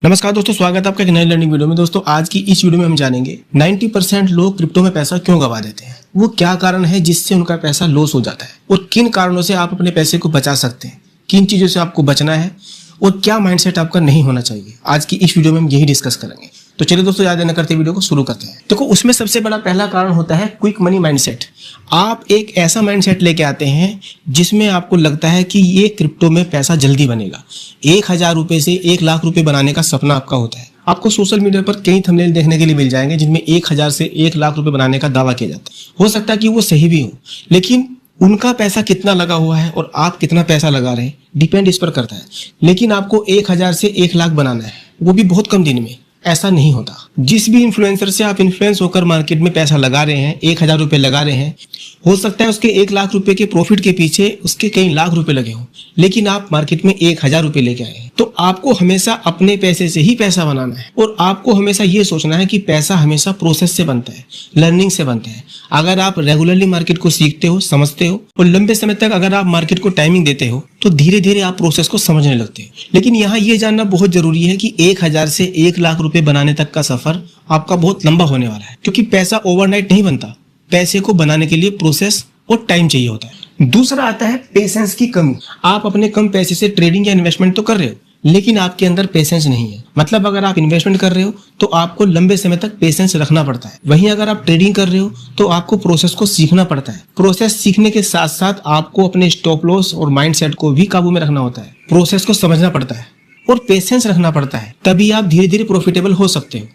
नमस्कार दोस्तों, स्वागत है आपका एक नई लर्निंग वीडियो में। दोस्तों आज की इस वीडियो में हम जानेंगे 90% लोग क्रिप्टो में पैसा क्यों गवा देते हैं, वो क्या कारण है जिससे उनका पैसा लॉस हो जाता है और किन कारणों से आप अपने पैसे को बचा सकते हैं, किन चीज़ों से आपको बचना है और क्या माइंडसेट आपका नहीं होना चाहिए। आज की इस वीडियो में हम यही डिस्कस करेंगे। तो चलिए दोस्तों, ज़्यादा न करते वीडियो को शुरू करते हैं। देखो, उसमें सबसे बड़ा पहला कारण होता है क्विक मनी माइंडसेट। आप एक ऐसा माइंडसेट लेके आते हैं जिसमें आपको लगता है कि ये क्रिप्टो में पैसा जल्दी बनेगा। 1000 रुपये से 1 लाख रुपए बनाने का सपना आपका होता है। आपको सोशल मीडिया पर कई थंबनेल देखने के लिए मिल जाएंगे जिनमें 1000 से 1 लाख रुपए बनाने का दावा किया जाता है। हो सकता है कि वो सही भी हो, लेकिन उनका पैसा कितना लगा हुआ है और आप कितना पैसा लगा रहे हैं डिपेंड इस पर करता है। लेकिन आपको 1000 से 1 लाख बनाना है, वो भी बहुत कम दिन में। ऐसा नहीं होता। जिस भी इन्फ्लुएंसर से आप इन्फ्लुएंस होकर मार्केट में पैसा लगा रहे हैं, 1000 रुपये लगा रहे हैं, हो सकता है उसके 1 लाख रुपए के प्रॉफिट के पीछे उसके कई लाख रुपए लगे हों, लेकिन आप मार्केट में 1000 रुपये लेके आए हैं। तो आपको हमेशा अपने पैसे से ही पैसा बनाना है और आपको हमेशा ये सोचना है कि पैसा हमेशा प्रोसेस से बनता है, लर्निंग से बनता है। अगर आप रेगुलरली मार्केट को सीखते हो, समझते हो और लंबे समय तक अगर आप मार्केट को टाइमिंग देते हो तो धीरे धीरे आप प्रोसेस को समझने लगते हो। लेकिन यहाँ ये जानना बहुत जरूरी है कि 1000 से 1 लाख रुपए बनाने तक का सफर आपका बहुत लंबा होने वाला है, क्योंकि पैसा ओवरनाइट नहीं बनता। पैसे को बनाने के लिए प्रोसेस और टाइम चाहिए होता है। दूसरा आता है पेशेंस की कमी। आप अपने कम पैसे से ट्रेडिंग या इन्वेस्टमेंट तो कर रहे हो, लेकिन आपके अंदर पेशेंस नहीं है। मतलब अगर आप इन्वेस्टमेंट कर रहे हो तो आपको लंबे समय तक पेशेंस रखना पड़ता है। वहीं अगर आप ट्रेडिंग कर रहे हो तो आपको प्रोसेस को सीखना पड़ता है। प्रोसेस सीखने के साथ साथ आपको अपने स्टॉप लॉस और माइंडसेट को भी काबू में रखना होता है। प्रोसेस को समझना पड़ता है और पेशेंस रखना पड़ता है, तभी आप धीरे धीरे प्रॉफिटेबल हो सकते हो।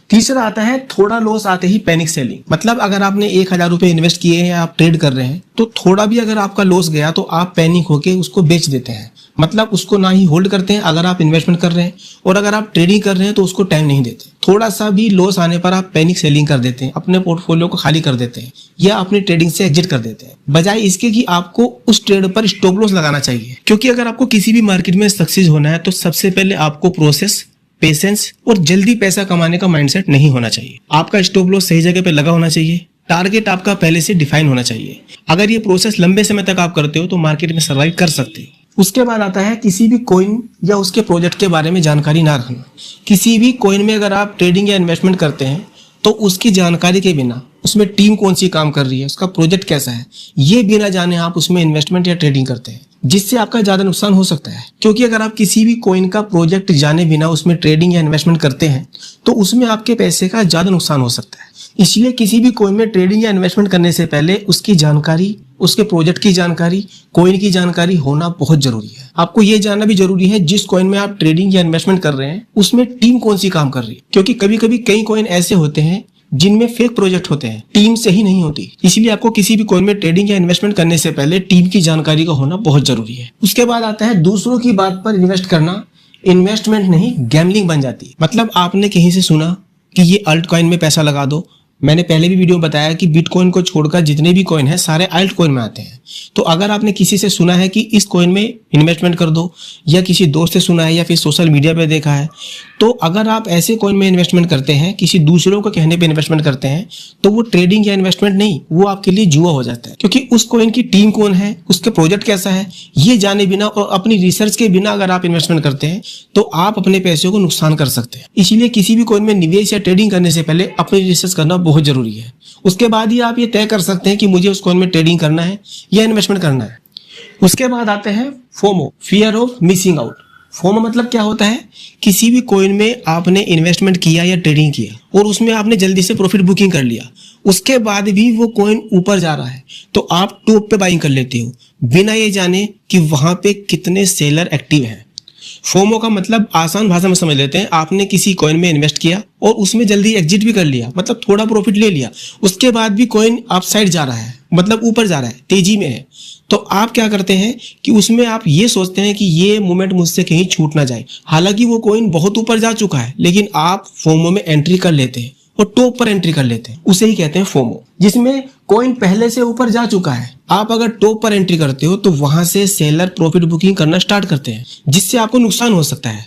तीसरा आता है थोड़ा लॉस आते ही पैनिक सेलिंग। मतलब अगर आपने 1000 रुपये इन्वेस्ट किए हैं या आप ट्रेड कर रहे हैं तो थोड़ा भी अगर आपका लॉस गया तो आप पैनिक होके उसको बेच देते हैं। मतलब उसको ना ही होल्ड करते हैं अगर आप इन्वेस्टमेंट कर रहे हैं, और अगर आप ट्रेडिंग कर रहे हैं तो उसको टाइम नहीं देते। थोड़ा सा भी लॉस आने पर आप पैनिक सेलिंग कर देते हैं, अपने पोर्टफोलियो को खाली कर देते हैं या अपनी ट्रेडिंग से एग्जिट कर देते हैं, बजाय इसके कि आपको उस ट्रेड पर स्टॉप लॉस लगाना चाहिए। क्योंकि अगर आपको किसी भी मार्केट में सक्सेस होना है तो सबसे पहले आपको प्रोसेस, पेशेंस और जल्दी पैसा कमाने का माइंडसेट नहीं होना चाहिए। आपका स्टॉप लॉस सही जगह पे लगा होना चाहिए, टारगेट आपका पहले से डिफाइन होना चाहिए। अगर ये प्रोसेस लंबे समय तक आप करते हो तो मार्केट में सर्वाइव कर सकते हो। उसके बाद आता है किसी भी कॉइन या उसके प्रोजेक्ट के बारे में जानकारी ना रखना। किसी भी कॉइन में अगर आप ट्रेडिंग या इन्वेस्टमेंट करते हैं तो उसकी जानकारी के बिना, उसमें टीम कौन सी काम कर रही है, उसका प्रोजेक्ट कैसा है, ये बिना जाने आप उसमें इन्वेस्टमेंट या ट्रेडिंग करते हैं, जिससे आपका ज्यादा नुकसान हो सकता है। क्योंकि अगर आप किसी भी कॉइन का प्रोजेक्ट जाने बिना उसमें ट्रेडिंग या इन्वेस्टमेंट करते हैं तो उसमें आपके पैसे का ज्यादा नुकसान हो सकता है। इसलिए किसी भी कॉइन में ट्रेडिंग या इन्वेस्टमेंट करने से पहले उसकी जानकारी, उसके प्रोजेक्ट की जानकारी, कॉइन की जानकारी होना बहुत जरूरी है। आपको ये जानना भी जरूरी है जिस कॉइन में आप ट्रेडिंग या इन्वेस्टमेंट कर रहे हैं उसमें टीम कौन सी काम कर रही है। क्योंकि कभी कभी कई कॉइन ऐसे होते हैं जिनमें फेक प्रोजेक्ट होते हैं, टीम से ही नहीं होती। इसलिए आपको किसी भी कॉइन में ट्रेडिंग या इन्वेस्टमेंट करने से पहले टीम की जानकारी का होना बहुत जरूरी है। उसके बाद आता है दूसरों की बात पर इन्वेस्ट करना इन्वेस्टमेंट नहीं गैम्बलिंग बन जाती है। मतलब आपने कहीं से सुना कि ये अल्ट कॉइन में पैसा लगा दो। मैंने पहले भी वीडियो में बताया कि बिटकॉइन को छोड़कर जितने भी कॉइन हैं सारे अल्ट कॉइन में आते हैं। तो अगर आपने किसी से सुना है कि इस कॉइन में इन्वेस्टमेंट कर दो, या किसी दोस्त से सुना है या फिर सोशल मीडिया पे देखा है, तो अगर आप ऐसे कॉइन में इन्वेस्टमेंट करते हैं, किसी दूसरों को कहने पे इन्वेस्टमेंट करते हैं, तो वो ट्रेडिंग या इन्वेस्टमेंट नहीं, वो आपके लिए जुआ हो जाता है। क्योंकि उस कॉइन की टीम कौन है, उसके प्रोजेक्ट कैसा है, ये जाने बिना और अपनी रिसर्च के बिना अगर आप इन्वेस्टमेंट करते हैं तो आप अपने पैसों को नुकसान कर सकते हैं। इसलिए किसी भी कॉइन में निवेश या ट्रेडिंग करने से पहले अपनी रिसर्च करना बहुत जरूरी है। उसके बाद ही आप ये तय कर सकते हैं कि मुझे उस कॉइन में ट्रेडिंग करना है या इन्वेस्टमेंट करना है। उसके बाद आते हैं FOMO, fear of missing out. FOMO मतलब क्या होता है? किसी भी कॉइन में आपने इन्वेस्टमेंट किया या ट्रेडिंग किया और उसमें आपने जल्दी से प्रॉफिट बुकिंग कर लिया, उसके बाद भी वो कॉइन ऊपर जा रहा है तो आप टॉप पे बाइंग कर लेते हो बिना ये जाने कि वहां पे कितने सेलर एक्टिव हैं। फोमो का मतलब आसान भाषा में समझ लेते हैं, आपने किसी कॉइन में इन्वेस्ट किया और उसमें जल्दी एग्जिट भी कर लिया, मतलब थोड़ा प्रॉफिट ले लिया, उसके बाद भी कॉइन अपसाइड जा रहा है, मतलब ऊपर जा रहा है, तेजी में है, तो आप क्या करते हैं कि उसमें आप ये सोचते हैं कि ये मूवमेंट मुझसे कहीं छूट ना जाए। हालांकि वो कॉइन बहुत ऊपर जा चुका है, लेकिन आप फोमो में एंट्री कर लेते हैं और टॉप पर एंट्री कर लेते हैं, उसे ही कहते हैं फोमो, जिसमें कॉइन पहले से ऊपर जा चुका है। आप अगर टॉप पर एंट्री करते हो तो वहां से सेलर प्रॉफिट बुकिंग करना स्टार्ट करते हैं, जिससे आपको नुकसान हो सकता है।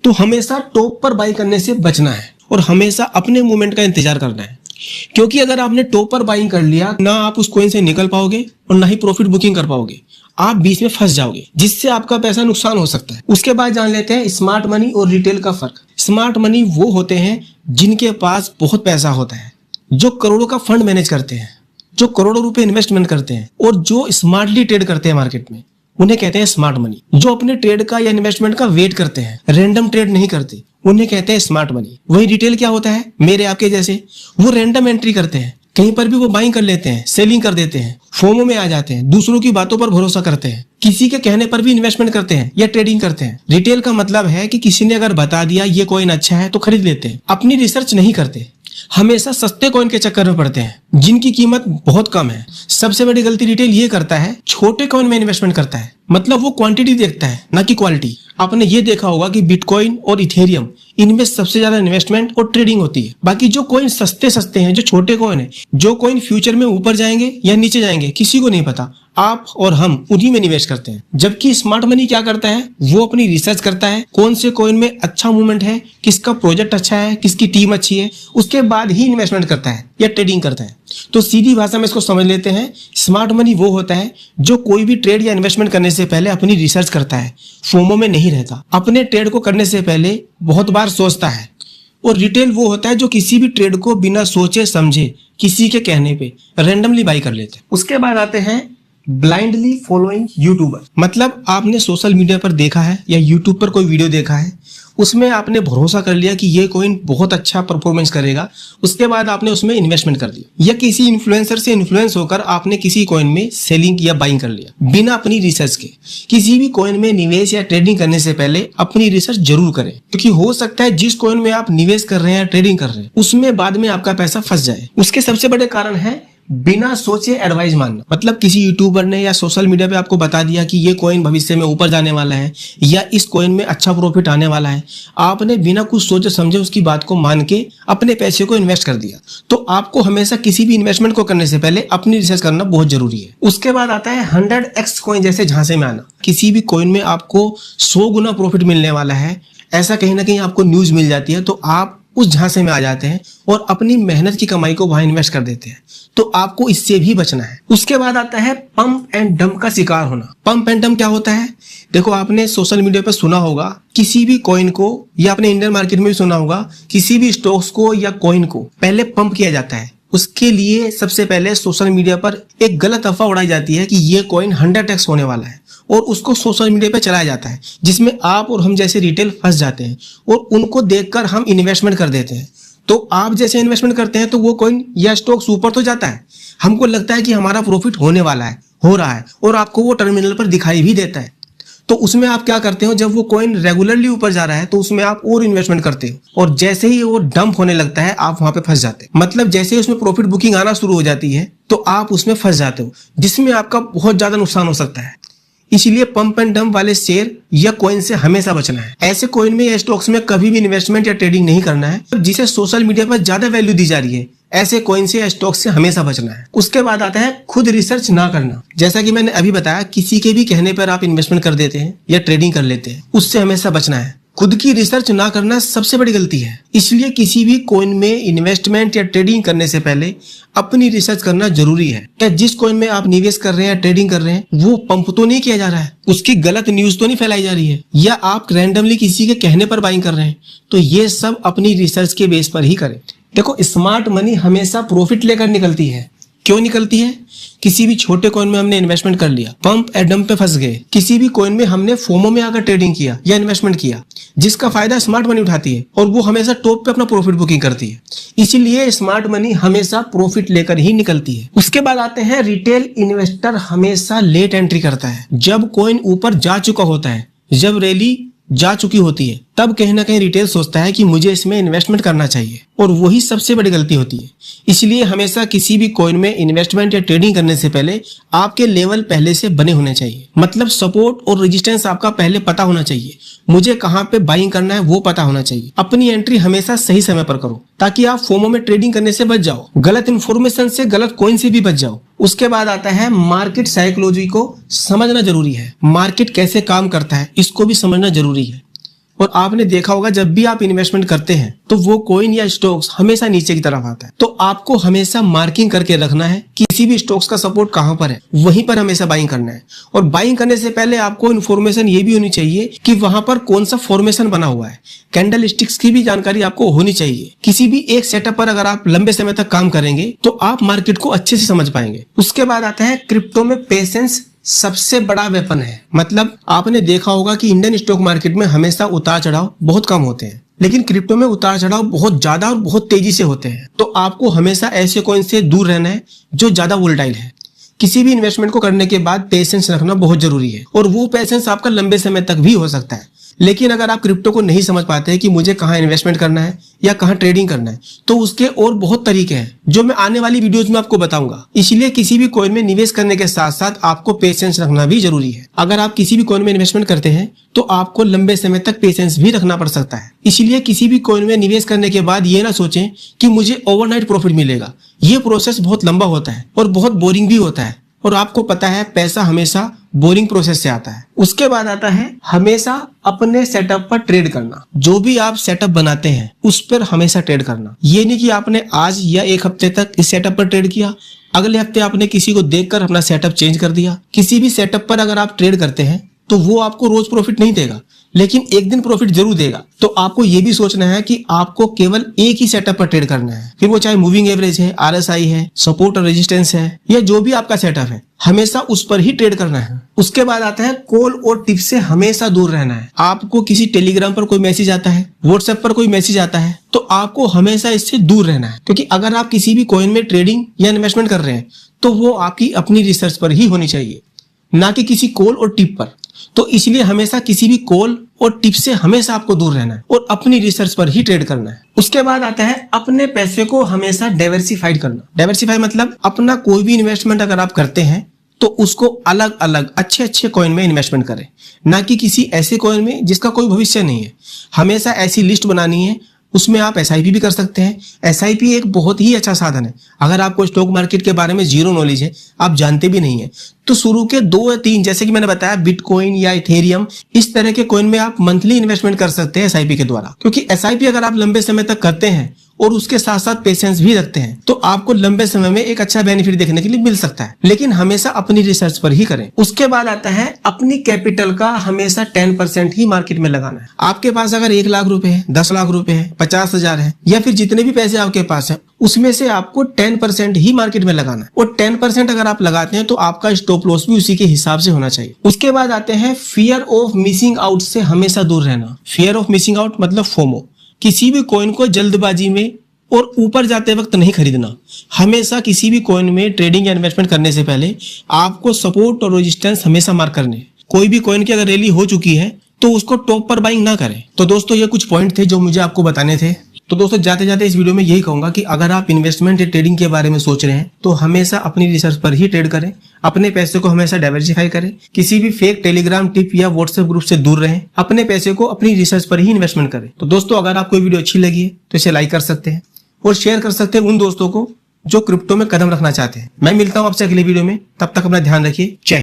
तो हमेशा टॉप पर बाई करने से बचना है और हमेशा अपने मूवमेंट का इंतजार करना है। क्योंकि अगर आपने टॉप पर बाइंग कर लिया, ना आप उस कॉइन से निकल पाओगे और ना ही प्रॉफिट बुकिंग कर पाओगे। आप बीच में फंस जाओगे, जिससे आपका पैसा नुकसान हो सकता है। उसके बाद जान लेते हैं स्मार्ट मनी और रिटेल का फर्क। स्मार्ट मनी वो होते हैं जिनके पास बहुत पैसा होता है, जो करोड़ों का फंड मैनेज करते हैं, जो करोड़ों रुपए इन्वेस्टमेंट करते हैं और जो स्मार्टली ट्रेड करते हैं मार्केट में, उन्हें कहते हैं स्मार्ट मनी। जो अपने ट्रेड का या इन्वेस्टमेंट का वेट करते हैं, रैंडम ट्रेड नहीं करते, उन्हें कहते हैं स्मार्ट मनी। वही रिटेल क्या होता है, मेरे आपके जैसे, वो रैंडम एंट्री करते हैं, कहीं पर भी वो बाइंग कर लेते हैं, सेलिंग कर देते हैं, फोमो में आ जाते हैं, दूसरों की बातों पर भरोसा करते हैं, किसी के कहने पर भी इन्वेस्टमेंट करते हैं या ट्रेडिंग करते हैं। रिटेल का मतलब है कि किसी ने अगर बता दिया ये कॉइन अच्छा है तो खरीद लेते हैं, अपनी रिसर्च नहीं करते, हमेशा सस्ते कॉइन के चक्कर में पड़ते हैं जिनकी कीमत बहुत कम है। सबसे बड़ी गलती रिटेल ये करता है, छोटे कॉइन में इन्वेस्टमेंट करता है, मतलब वो क्वांटिटी देखता है ना कि क्वालिटी। आपने ये देखा होगा कि बिटकॉइन और इथेरियम, इनमें सबसे ज्यादा इन्वेस्टमेंट और ट्रेडिंग होती है। बाकी जो कॉइन सस्ते सस्ते हैं, जो छोटे कॉइन है, जो कॉइन फ्यूचर में ऊपर जाएंगे या नीचे जाएंगे किसी को नहीं पता, आप और हम उन्हीं में निवेश करते हैं। जबकि स्मार्ट मनी क्या करता है, वो अपनी रिसर्च करता है, कौन से कॉइन में अच्छा मूवमेंट है, किसका प्रोजेक्ट अच्छा है, किसकी टीम अच्छी है, उसके बाद ही इन्वेस्टमेंट करता है या ट्रेडिंग करता है। तो सीधी भाषा में इसको समझ लेते हैं, स्मार्ट मनी वो होता है जो कोई भी ट्रेड या इन्वेस्टमेंट करने से पहले अपनी रिसर्च करता है, फोमो में नहीं रहता, अपने ट्रेड को करने से पहले बहुत बार सोचता है। और रिटेल वो होता है जो किसी भी ट्रेड को बिना सोचे समझे, किसी के कहने पे रैंडमली बाई कर लेते हैं। उसके बाद आते हैं ब्लाइंडली फॉलोइंग यूट्यूबर। मतलब आपने सोशल मीडिया पर देखा है या यूट्यूब पर कोई वीडियो देखा है, उसमें आपने भरोसा कर लिया कि ये कॉइन बहुत अच्छा परफॉर्मेंस करेगा, उसके बाद आपने उसमें इन्वेस्टमेंट कर दिया, या किसी इन्फ्लुएंसर से इन्फ्लुएंस होकर आपने किसी कॉइन में सेलिंग या बाइंग कर लिया बिना अपनी रिसर्च के। किसी भी कॉइन में निवेश या ट्रेडिंग करने से पहले अपनी रिसर्च जरूर करें, क्योंकि हो सकता है जिस कॉइन में आप निवेश कर रहे हैं या ट्रेडिंग कर रहे हैं उसमें बाद में आपका पैसा फंस जाए। उसके सबसे बड़े कारण है बिना सोचे एडवाइस मानना। मतलब किसी यूट्यूबर ने या सोशल मीडिया पे आपको बता दिया कि ये कॉइन भविष्य में ऊपर जाने वाला है या इस कॉइन में अच्छा प्रॉफिट आने वाला है, आपने बिना कुछ सोचे समझे उसकी बात को मान के अपने पैसे को इन्वेस्ट कर दिया। तो आपको हमेशा किसी भी इन्वेस्टमेंट को करने से पहले अपनी रिसर्च करना बहुत जरूरी है। उसके बाद आता है 100x कॉइन जैसे झांसे में आना। किसी भी कॉइन में आपको 100 गुना प्रॉफिट मिलने वाला है, ऐसा कहीं ना कहीं आपको न्यूज मिल जाती है, तो आप उस झांसे में आ जाते हैं और अपनी मेहनत की कमाई को वहां इन्वेस्ट कर देते हैं। तो आपको इससे भी बचना है। उसके बाद आता है पंप एंड डंप का शिकार होना। पंप एंड डंप क्या होता है, देखो आपने सोशल मीडिया पर सुना होगा, किसी भी कॉइन को या अपने इंडियन मार्केट में भी सुना होगा, किसी भी स्टॉक्स को या कॉइन को पहले पंप किया जाता है। उसके लिए सबसे पहले सोशल मीडिया पर एक गलत अफवाह उड़ाई जाती है कि ये कॉइन 100x होने वाला है, और उसको सोशल मीडिया पे चलाया जाता है, जिसमें आप और हम जैसे रिटेल फंस जाते हैं और उनको देखकर हम इन्वेस्टमेंट कर देते हैं। तो आप जैसे इन्वेस्टमेंट करते हैं तो वो कॉइन या स्टॉक्स ऊपर तो जाता है, हमको लगता है कि हमारा प्रॉफिट होने वाला है, हो रहा है, और आपको वो टर्मिनल पर दिखाई भी देता है। तो उसमें आप क्या करते हो, जब वो कॉइन रेगुलरली ऊपर जा रहा है तो उसमें आप और इन्वेस्टमेंट करते हो, और जैसे ही वो डंप होने लगता है आप वहां पे फंस जाते हो। मतलब जैसे ही उसमें प्रॉफिट बुकिंग आना शुरू हो जाती है तो आप उसमें फंस जाते हो, जिसमें आपका बहुत ज्यादा नुकसान हो सकता है। इसलिए पंप एंड डंप वाले शेयर या कॉइन से हमेशा बचना है। ऐसे कॉइन में या स्टॉक्स में कभी भी इन्वेस्टमेंट या ट्रेडिंग नहीं करना है जिसे सोशल मीडिया पर ज्यादा वैल्यू दी जा रही है। ऐसे कॉइन से या स्टॉक से हमेशा बचना है। उसके बाद आता है खुद रिसर्च ना करना। जैसा कि मैंने अभी बताया, किसी के भी कहने पर आप इन्वेस्टमेंट कर देते हैं या ट्रेडिंग कर लेते हैं, उससे हमेशा बचना है। खुद की रिसर्च ना करना सबसे बड़ी गलती है। इसलिए किसी भी कॉइन में इन्वेस्टमेंट या ट्रेडिंग करने से पहले अपनी रिसर्च करना जरूरी है। क्या जिस कॉइन में आप निवेश कर रहे हैं या ट्रेडिंग कर रहे हैं वो पंप तो नहीं किया जा रहा है, उसकी गलत न्यूज तो नहीं फैलाई जा रही है, या आप रैंडमली किसी के कहने पर बाइंग कर रहे हैं। तो ये सब अपनी रिसर्च के बेस पर ही करें। देखो, स्मार्ट मनी हमेशा प्रॉफिट लेकर निकलती है। क्यों निकलती है? किसी भी छोटे कॉइन में हमने इन्वेस्टमेंट कर लिया, पंप एंड डंप पे फंस गए। किसी भी कॉइन में हमने फोमो में आकर ट्रेडिंग किया या इन्वेस्टमेंट किया, जिसका फायदा स्मार्ट मनी उठाती है और वो हमेशा टॉप पे अपना प्रॉफिट बुकिंग करती है। इसीलिए स्मार्ट मनी हमेशा प्रॉफिट लेकर ही निकलती है। उसके बाद आते हैं रिटेल इन्वेस्टर हमेशा लेट एंट्री करता है। जब कॉइन ऊपर जा चुका होता है, जब रैली जा चुकी होती है, तब कहीं ना कहीं रिटेल सोचता है कि मुझे इसमें इन्वेस्टमेंट करना चाहिए, और वही सबसे बड़ी गलती होती है। इसलिए हमेशा किसी भी कॉइन में इन्वेस्टमेंट या ट्रेडिंग करने से पहले आपके लेवल पहले से बने होने चाहिए। मतलब सपोर्ट और रेजिस्टेंस आपका पहले पता होना चाहिए, मुझे कहाँ पे बाइंग करना है वो पता होना चाहिए। अपनी एंट्री हमेशा सही समय पर करो ताकि आप फोमो में ट्रेडिंग करने से बच जाओ, गलत इन्फॉर्मेशन से, गलत कॉइन से भी बच जाओ। उसके बाद आता है मार्केट साइकोलॉजी को समझना जरूरी है। मार्केट कैसे काम करता है इसको भी समझना जरूरी है। और आपने देखा होगा जब भी आप इन्वेस्टमेंट करते हैं तो वो कॉइन या स्टॉक्स हमेशा नीचे की तरफ आता है। तो आपको हमेशा मार्किंग करके रखना है किसी भी स्टॉक्स का सपोर्ट कहां पर है, वहीं पर हमेशा बाइंग करना है। और बाइंग करने से पहले आपको इन्फॉर्मेशन ये भी होनी चाहिए कि वहां पर कौन सा फॉर्मेशन बना हुआ है। कैंडल स्टिक्स की भी जानकारी आपको होनी चाहिए। किसी भी एक सेटअप पर अगर आप लंबे समय तक काम करेंगे तो आप मार्केट को अच्छे से समझ पाएंगे। उसके बाद आता है क्रिप्टो में पेशेंस सबसे बड़ा वेपन है। मतलब आपने देखा होगा कि इंडियन स्टॉक मार्केट में हमेशा उतार चढ़ाव बहुत कम होते हैं, लेकिन क्रिप्टो में उतार चढ़ाव बहुत ज्यादा और बहुत तेजी से होते हैं। तो आपको हमेशा ऐसे कॉइन से दूर रहना है जो ज्यादा वोलेटाइल है। किसी भी इन्वेस्टमेंट को करने के बाद पेशेंस रखना बहुत जरूरी है, और वो पेशेंस आपका लंबे समय तक भी हो सकता है। लेकिन अगर आप क्रिप्टो को नहीं समझ पाते हैं कि मुझे कहाँ इन्वेस्टमेंट करना है या कहाँ ट्रेडिंग करना है, तो उसके और बहुत तरीके हैं जो मैं आने वाली वीडियोस में आपको बताऊंगा। इसलिए किसी भी कॉइन में निवेश करने के साथ साथ आपको पेशेंस रखना भी जरूरी है। अगर आप किसी भी कॉइन में इन्वेस्टमेंट करते हैं तो आपको लंबे समय तक पेशेंस भी रखना पड़ सकता है। इसलिए किसी भी कॉइन में निवेश करने के बाद ये ना सोचें कि मुझे ओवरनाइट प्रॉफिट मिलेगा। ये प्रोसेस बहुत लंबा होता है और बहुत बोरिंग भी होता है, और आपको पता है पैसा हमेशा बोरिंग प्रोसेस से आता है। उसके बाद आता है हमेशा अपने सेटअप पर ट्रेड करना। जो भी आप सेटअप बनाते हैं उस पर हमेशा ट्रेड करना। ये नहीं कि आपने आज या एक हफ्ते तक इस सेटअप पर ट्रेड किया, अगले हफ्ते आपने किसी को देखकर अपना सेटअप चेंज कर दिया। किसी भी सेटअप पर अगर आप ट्रेड करते हैं तो वो आपको रोज प्रॉफिट नहीं देगा, लेकिन एक दिन प्रॉफिट जरूर देगा। तो आपको ये भी सोचना है कि आपको केवल एक ही सेटअप पर ट्रेड करना है, फिर वो चाहे मूविंग एवरेज है, RSI है, सपोर्ट और रेजिस्टेंस है, या जो भी आपका सेटअप है, हमेशा उस पर ही ट्रेड करना है। उसके बाद आता है कॉल और टिप से हमेशा दूर रहना है। आपको किसी टेलीग्राम पर कोई मैसेज आता है, व्हाट्सएप पर कोई मैसेज आता है, तो आपको हमेशा इससे दूर रहना है। क्योंकि अगर आप किसी भी कॉइन में ट्रेडिंग या इन्वेस्टमेंट कर रहे हैं तो वो आपकी अपनी रिसर्च पर ही होनी चाहिए, ना कि किसी कॉल और टिप पर। तो इसलिए हमेशा किसी भी कॉल और टिप से हमेशा आपको दूर रहना है और अपनी रिसर्च पर ही ट्रेड करना है। उसके बाद आता है अपने पैसे को हमेशा डाइवर्सिफाइड करना। डाइवर्सिफाई मतलब अपना कोई भी इन्वेस्टमेंट अगर आप करते हैं तो उसको अलग अलग अच्छे अच्छे कॉइन में इन्वेस्टमेंट करें, ना कि किसी ऐसे कॉइन में जिसका कोई भविष्य नहीं है। हमेशा ऐसी लिस्ट बनानी है, उसमें आप SIP भी कर सकते हैं। SIP एक बहुत ही अच्छा साधन है। अगर आपको स्टॉक मार्केट के बारे में जीरो नॉलेज है, आप जानते भी नहीं है, तो शुरू के 2 या 3 जैसे कि मैंने बताया बिटकॉइन या इथेरियम, इस तरह के कॉइन में आप मंथली इन्वेस्टमेंट कर सकते हैं SIP के द्वारा। क्योंकि SIP अगर आप लंबे समय तक करते हैं और उसके साथ साथ पेशेंस भी रखते हैं तो आपको लंबे समय में एक अच्छा बेनिफिट देखने के लिए मिल सकता है, लेकिन हमेशा अपनी रिसर्च पर ही करें। उसके बाद आता है अपनी कैपिटल का हमेशा 10% ही मार्केट में लगाना है। आपके पास अगर 1 लाख रुपए है, 10 लाख रुपए है, 50,000 है, या फिर जितने भी पैसे आपके पास है, उसमें से आपको 10% ही मार्केट में लगाना है। और 10% अगर आप लगाते हैं तो आपका स्टॉप लॉस भी उसी के हिसाब से होना चाहिए। उसके बाद आते हैं फियर ऑफ मिसिंग आउट से हमेशा दूर रहना। फियर ऑफ मिसिंग आउट मतलब फोमो। किसी भी कॉइन को जल्दबाजी में और ऊपर जाते वक्त नहीं खरीदना। हमेशा किसी भी कॉइन में ट्रेडिंग या इन्वेस्टमेंट करने से पहले आपको सपोर्ट और रेजिस्टेंस हमेशा मार्क करने। कोई भी कॉइन की अगर रैली हो चुकी है तो उसको टॉप पर बाइंग ना करें। तो दोस्तों ये कुछ पॉइंट थे जो मुझे आपको बताने थे। तो दोस्तों जाते जाते इस वीडियो में यही कहूंगा कि अगर आप इन्वेस्टमेंट या ट्रेडिंग के बारे में सोच रहे हैं तो हमेशा अपनी रिसर्च पर ही ट्रेड करें। अपने पैसे को हमेशा डाइवर्सिफाई करें। किसी भी फेक टेलीग्राम टिप या व्हाट्सएप ग्रुप से दूर रहें। अपने पैसे को अपनी रिसर्च पर ही इन्वेस्टमेंट करें। तो दोस्तों अगर आपको वीडियो अच्छी लगी है तो इसे लाइक कर सकते हैं और शेयर कर सकते हैं उन दोस्तों को जो क्रिप्टो में कदम रखना चाहते हैं। मैं मिलता हूं आपसे अगले वीडियो में, तब तक अपना ध्यान रखिए। जय।